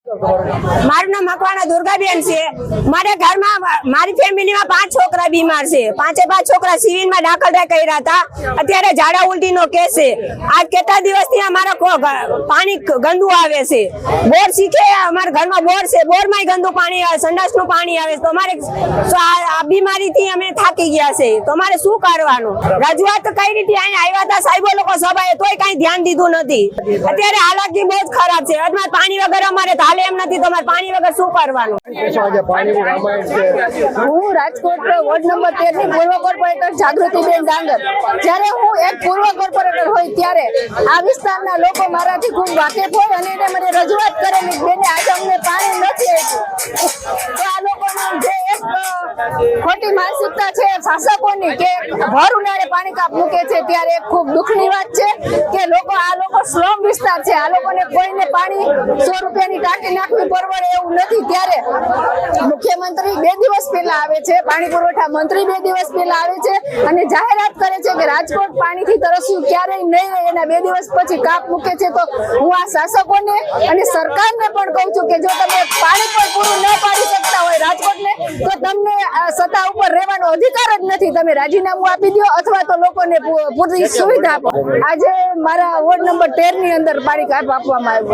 મારું નામ મકવાણા દુર્ગાબેન છે। મારે ઘરમાં મારી ફેમિલીમાં 5 છોકરા બીમાર છે। 5 છોકરા સિવિલમાં દાખલ કર્યા હતા। અત્યારે ઝાડા ઉલટીનો કેસ છે। આ કેટલા દિવસથી અમારા પાણી ગંદુ આવે છે। બોર શીખે અમારા ઘરમાં બોર છે, બોરમાંય ગંદુ પાણી આવે, સંડાસનું પાણી આવે। તો અમારે આ બીમારીથી અમે થાકી ગયા છે। તો અમારે શું કરવાનું? રજૂઆત કઈ રીતે અહીંયા આવ્યા હતા સાહેબો લોકો સભાએ, તોય કઈ ધ્યાન દીધું નથી। અત્યારે હાલાકી બહુ જ ખરાબ છે। અત્યારે પાણી વગર અમારે હાલે એમ નથી, તો અમારે પાણી વગર શું કરવાનું? હું રાજકોટ વોર્ડ નંબર 13 ની પૂર્વ કોર્પોરેટર જાગૃતિબેન ડાંગર। જ્યારે હું એક પૂર્વ કોર્પોરેટર હોય ત્યારે આ વિસ્તારના લોકો મારાથી ખૂબ વાકેફ હોય અને એને મને રજૂઆત કરેલી બેને આજે અમને પાણી નથી આપ્યું। તો આ લોકોની જે એક ખોટી માનસિકતા છે શાસકોની કે ભર ઉનાળે પાણી કાપ મૂકે છે, ત્યારે ખૂબ દુઃખની વાત છે કે આ લોકો સ્લમ વિસ્તાર છે। આ લોકોને કોઈને પાણી 100 રૂપિયાની ટાંકી નાખવી પરવડે એવું નથી। ત્યારે મુખ્યમંત્રી 2 દિવસ પહેલા આવે છે, પાણી પુરવઠા મંત્રી 2 દિવસ પહેલા આવે છે અને જાહેરાત કરે છે કે રાજકોટ પાણીથી તરસ્યું ક્યારેય નહીં રહે। એના 2 દિવસ પછી કાપ મૂકે છે। તો હું આ શાસકોને અને સરકારને પણ કહું છું કે જો તમે પાણી પણ પૂરું ન પાડી શકતા હોય રાજકોટને, તો તમને સત્તા ઉપર રહેવાનો અધિકાર જ નથી। તમે રાજીનામું આપી દો અથવા તો લોકોને પૂરી સુવિધા આપો। આજે મારા વોર્ડ નંબર 13 ની અંદર પાણી કાપ આપવામાં આવ્યું।